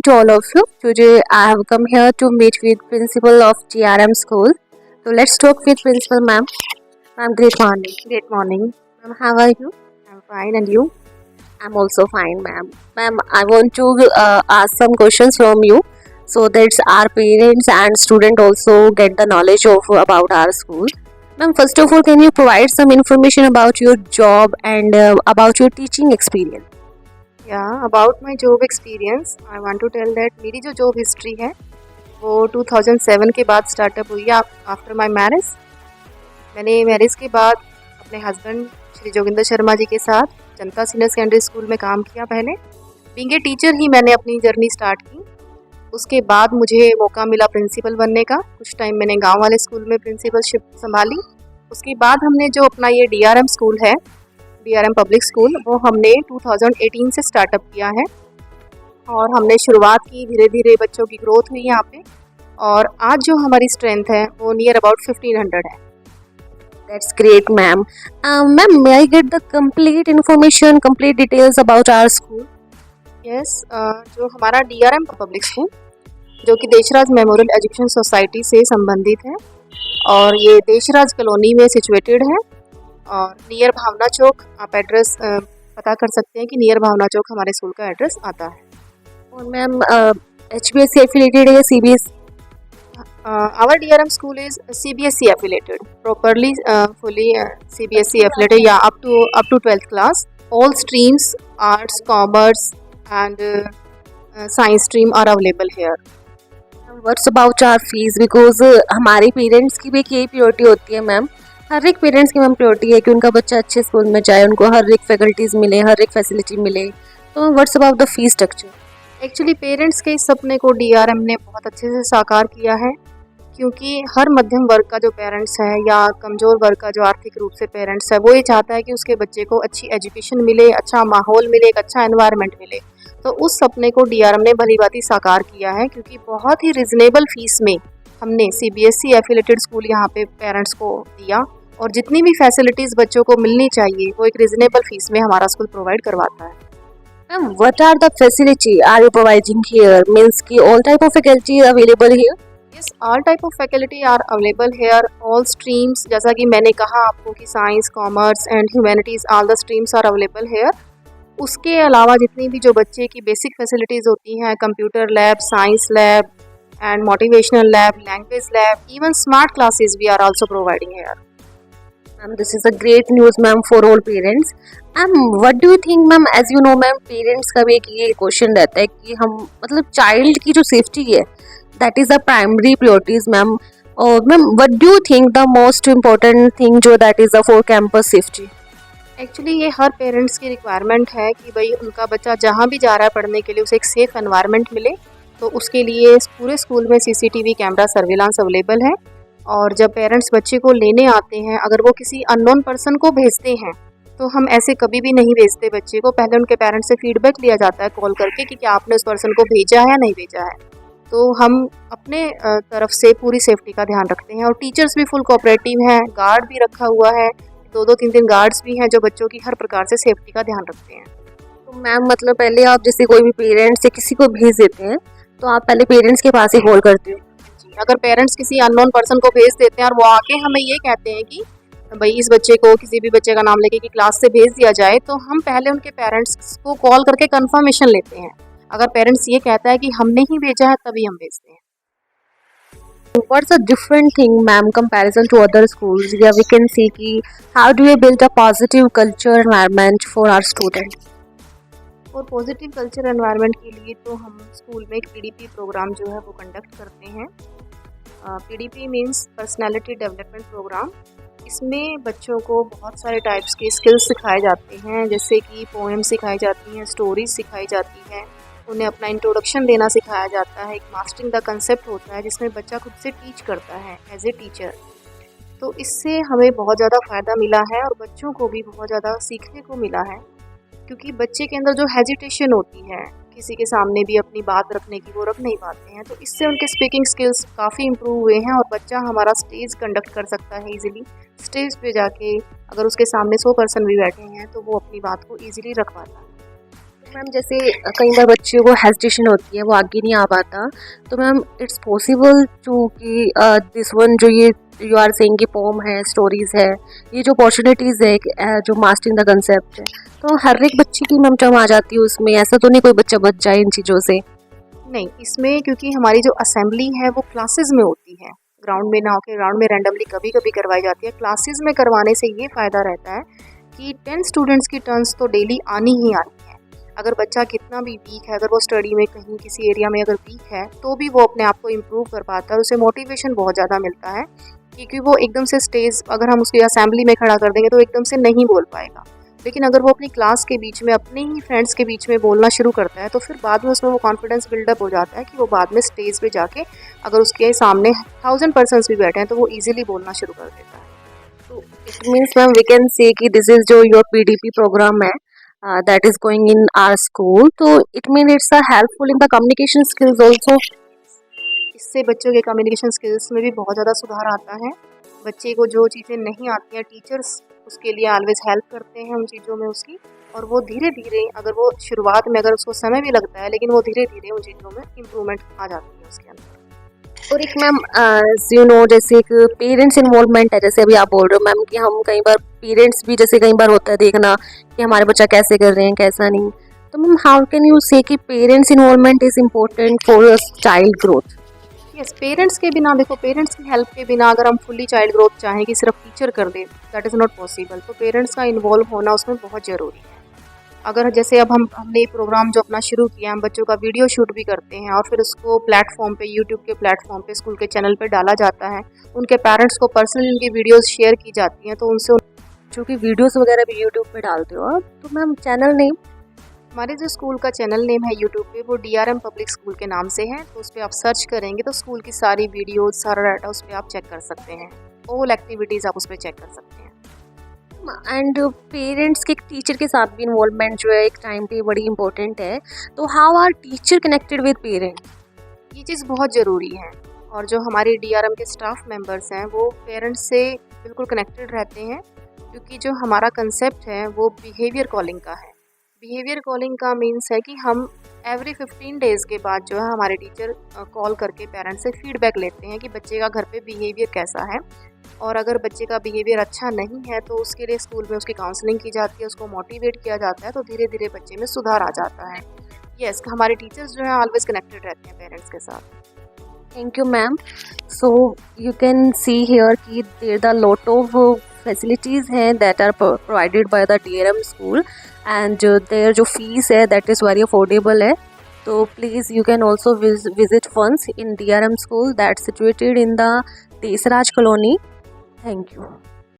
to all of you. Today I have come here to meet with principal of GRM school. So let's talk with principal ma'am. Ma'am, great morning. Great morning. Ma'am, how are you? I'm fine, and you? I'm also fine, ma'am. Ma'am, I want to ask some questions from you so that our parents and student also get the knowledge of about our school. Ma'am, first of all, can you provide some information about your job and about your teaching experience? About my job experience, I want to tell that मेरी जो job history है वो 2007 के बाद startup हुई है after my marriage. मैंने marriage के बाद अपने हस्बैंड श्री जोगिंदर शर्मा जी के साथ जनता सीनियर सेकेंडरी स्कूल में काम किया। पहले बीइंग ए टीचर ही मैंने अपनी जर्नी स्टार्ट की। उसके बाद मुझे मौका मिला प्रिंसिपल बनने का। कुछ टाइम मैंने गांव वाले स्कूल में प्रिंसिपलशिप संभाली। उसके बाद हमने जो अपना ये DRM स्कूल है, DRM पब्लिक स्कूल, वो हमने 2018 से स्टार्टअप किया है और हमने शुरुआत की। धीरे धीरे बच्चों की ग्रोथ हुई यहाँ पे और आज जो हमारी स्ट्रेंथ है वो नियर अबाउट 1500 है। That's great, ma'am. Ma'am, may I get the complete information, complete details about our school? Yes, जो हमारा DRM पब्लिक स्कूल जो कि देशराज मेमोरियल एजुकेशन सोसाइटी से संबंधित है और ये देशराज कॉलोनी में सिचुएटेड है और नियर भावना चौक। आप एड्रेस पता कर सकते हैं कि नियर भावना चौक हमारे स्कूल का एड्रेस आता है। और मैम HBSC affiliated है या CBSE? Our DRM school is CBSE affiliated, properly fully CBSE affiliated, yeah, up to 12th class. All streams, arts, commerce and science stream are available here. What's about our fees? Because हमारे parents की भी एक यही priority होती है ma'am. हर एक parents की ma'am priority है कि उनका बच्चा अच्छे स्कूल में जाए, उनको हर एक फैकल्टीज़ मिले, हर एक फैसिलिटी मिले। तो what's about the fee structure? Actually parents के इस सपने को DRM ने बहुत अच्छे से साकार किया है, क्योंकि हर मध्यम वर्ग का जो पेरेंट्स है या कमज़ोर वर्ग का जो आर्थिक रूप से पेरेंट्स है, वो ये चाहता है कि उसके बच्चे को अच्छी एजुकेशन मिले, अच्छा माहौल मिले, एक अच्छा एनवायरनमेंट मिले। तो उस सपने को DRM ने भली भांति साकार किया है, क्योंकि बहुत ही रिजनेबल फीस में हमने CBSE एफिलेटेड स्कूल यहाँ पे पेरेंट्स को दिया और जितनी भी फैसिलिटीज़ बच्चों को मिलनी चाहिए वो एक रिजनेबल फीस में हमारा स्कूल प्रोवाइड करवाता है। Ma'am, what are the facility are you providing here? Means कि all type of faculty available here? Yes, all type of faculty are available here, all streams, जैसा कि मैंने कहा आपको कि science, commerce and humanities, all the streams are available here। उसके अलावा जितनी भी जो बच्चे की बेसिक फैसिलिटीज़ होती हैं, computer lab, science lab and motivational lab, language lab, even smart classes we are also providing here। Ma'am, this is a great news, ma'am, for all parents. What do you think, ma'am? As you know, ma'am, parents का भी एक ये question रहता है कि हम मतलब child की जो सेफ्टी है, that is the primary priorities, ma'am. और ma'am, what do you think the most important thing जो that is the for campus safety? Actually ये हर पेरेंट्स की रिक्वायरमेंट है कि भाई उनका बच्चा जहाँ भी जा रहा है पढ़ने के लिए उसे एक सेफ़ एनवायरनमेंट मिले। तो उसके लिए पूरे स्कूल में CCTV कैमरा सर्विलांस अवेलेबल है और जब पेरेंट्स बच्चे को लेने आते हैं, अगर वो किसी अननोन पर्सन को भेजते हैं तो हम ऐसे कभी भी नहीं भेजते बच्चे को। पहले उनके पेरेंट्स से फीडबैक लिया जाता है कॉल करके कि क्या आपने उस पर्सन को भेजा है या नहीं भेजा है। तो हम अपने तरफ से पूरी सेफ्टी का ध्यान रखते हैं और टीचर्स भी फुल कोऑपरेटिव हैं, गार्ड भी रखा हुआ है, 2-2 3-3 गार्ड्स भी हैं जो बच्चों की हर प्रकार से सेफ्टी का ध्यान रखते हैं। तो मैम मतलब पहले आप जैसे कोई भी पेरेंट्स या किसी को भेज देते हैं तो आप पहले पेरेंट्स के पास ही कॉल करते हो? अगर पेरेंट्स किसी अननोन पर्सन को भेज देते हैं और वो आके हमें ये कहते हैं कि भाई इस बच्चे को किसी भी बच्चे का नाम लेके कि क्लास से भेज दिया जाए, तो हम पहले उनके पेरेंट्स को कॉल करके कंफर्मेशन लेते हैं। अगर पेरेंट्स ये कहता है कि हमने ही भेजा है तभी हम भेजते हैं। What's a different thing, ma'am, comparison to other schools? Yeah, we can see कि how do we build a positive culture environment for our students? और पॉजिटिव कल्चर एनवायरनमेंट के लिए तो हम स्कूल में एक PDP प्रोग्राम जो है वो कंडक्ट करते हैं। PDP means personality development program. इसमें बच्चों को बहुत सारे टाइप्स के स्किल्स सिखाए जाते हैं, जैसे कि पोएम सिखाई जाती हैं, स्टोरीज सिखाई जाती हैं, उन्हें अपना इंट्रोडक्शन देना सिखाया जाता है। एक मास्टरिंग द कंसेप्ट होता है जिसमें बच्चा खुद से टीच करता है एज ए टीचर। तो इससे हमें बहुत ज़्यादा फ़ायदा मिला है और बच्चों को भी बहुत ज़्यादा सीखने को मिला है, क्योंकि बच्चे के अंदर जो हेजिटेशन होती है किसी के सामने भी अपनी बात रखने की, वो रख नहीं पाते हैं। तो इससे उनके स्पीकिंग स्किल्स काफ़ी इम्प्रूव हुए हैं और बच्चा हमारा स्टेज कंडक्ट कर सकता है ईजिली। स्टेज पे जाके अगर उसके सामने 100 पर्सन भी बैठे हैं तो वो अपनी बात को ईजिली रख पाता है। मैम जैसे कई बार बच्चों को हेजिटेशन होती है, वो आगे नहीं आ पाता, तो मैम इट्स पॉसिबल टू कि दिस वन जो ये यू आर सेइंग कि पोम है, स्टोरीज है, ये जो अपॉर्चुनिटीज़ है जो मास्टरिंग द कंसेप्ट है, तो हर एक बच्चे की मैम टर्म आ जाती है उसमें, ऐसा तो नहीं कोई बच्चा बच जाए इन चीज़ों से? नहीं, इसमें क्योंकि हमारी जो असेंबली है वो क्लासेस में होती है, ग्राउंड में ना होकर ग्राउंड में रैंडमली कभी कभी करवाई जाती है। क्लासेस में करवाने से ये फ़ायदा रहता है कि 10 स्टूडेंट्स की टर्न्स तो डेली आनी ही आनी है। अगर बच्चा कितना भी वीक है, अगर वो स्टडी में कहीं किसी एरिया में अगर वीक है, तो भी वो अपने आप को इम्प्रूव कर पाता है और उसे मोटिवेशन बहुत ज़्यादा मिलता है, क्योंकि वो एकदम से स्टेज अगर हम उसको असेंबली में खड़ा कर देंगे तो एकदम से नहीं बोल पाएगा। लेकिन अगर वो अपनी क्लास के बीच में अपने ही फ्रेंड्स के बीच में बोलना शुरू करता है, तो फिर बाद में उसमें वो कॉन्फिडेंस बिल्डअप हो जाता है कि वो बाद में स्टेज पे जाके अगर उसके सामने 1000 पर्सन्स भी बैठे हैं तो वो इजीली बोलना शुरू कर देता है। तो it means ma'am we can say कि दिस इज जो योर पीडीपी प्रोग्राम है that is going in our school, तो it mean it's a helpful in the communication skills also. इससे बच्चों के कम्युनिकेशन स्किल्स में भी बहुत ज़्यादा सुधार आता है। बच्चे को जो चीज़ें नहीं आती हैं, टीचर्स उसके लिए ऑलवेज हेल्प करते हैं उन चीज़ों में उसकी, और वो धीरे धीरे अगर वो शुरुआत में अगर उसको समय भी लगता है, लेकिन वो धीरे धीरे उन चीज़ों में इम्प्रूवमेंट आ जाती है उसके अंदर। और एक मैम यू नो जैसे एक पेरेंट्स इन्वॉल्वमेंट है, जैसे अभी आप बोल रहे हो मैम कि हम कई बार पेरेंट्स भी, जैसे कई बार होता है देखना कि हमारे बच्चा कैसे कर रहे हैं कैसा नहीं, तो मैम हाउ कैन यू से कि parents involvement is important for child growth? Yes, parents के बिना देखो, पेरेंट्स की हेल्प के बिना अगर हम फुल्ली चाइल्ड ग्रोथ चाहें कि सिर्फ टीचर कर दे, दैट इज़ नॉट पॉसिबल। तो पेरेंट्स का इन्वॉल्व होना उसमें बहुत ज़रूरी है। अगर जैसे अब हमने ये प्रोग्राम जो अपना शुरू किया, हम बच्चों का वीडियो शूट भी करते हैं और फिर उसको प्लेटफॉर्म पे, यूट्यूब के प्लेटफॉर्म पे, स्कूल के चैनल पे डाला जाता है, उनके पेरेंट्स को पर्सनली उनकी वीडियोस शेयर की जाती हैं, तो उनसे जो कि वीडियोस वगैरह भी यूट्यूब पे डालते हो आप, तो मैम चैनल नेम? हमारे जो स्कूल का चैनल नेम है यूट्यूब पे, वो DRM पब्लिक स्कूल के नाम से है। तो उस पर आप सर्च करेंगे तो स्कूल की सारी वीडियोज, सारा डाटा उस पर आप चेक कर सकते हैं, ऑल एक्टिविटीज़ आप उस पर चेक कर सकते हैं। एंड पेरेंट्स के टीचर के साथ भी इन्वॉल्वमेंट जो है एक टाइम पे बड़ी इंपॉर्टेंट है, तो how are teacher connected with parents? ये चीज़ बहुत ज़रूरी है, और जो हमारे DRM के स्टाफ मेंबर्स हैं वो पेरेंट्स से बिल्कुल कनेक्टेड रहते हैं, क्योंकि जो हमारा कंसेप्ट है वो बिहेवियर कॉलिंग का है। बिहेवियर कॉलिंग का मीन्स है कि हम एवरी 15 डेज़ के बाद जो है हमारे टीचर कॉल करके पेरेंट्स से फीडबैक लेते हैं कि बच्चे का घर पे बिहेवियर कैसा है, और अगर बच्चे का बिहेवियर अच्छा नहीं है तो उसके लिए स्कूल में उसकी काउंसलिंग की जाती है, उसको मोटिवेट किया जाता है, तो धीरे धीरे बच्चे में सुधार आ जाता है। यस, हमारे टीचर्स जो है ऑलवेज कनेक्टेड रहते हैं पेरेंट्स के साथ। Thank you ma'am. So you can see here कि there the lot of facilities हैं that are provided by the DRM school, and there जो फीस है दैट इज़ वेरी अफोर्डेबल है। तो please you can also visit once in DRM school that situated in the Desraj colony. Thank you.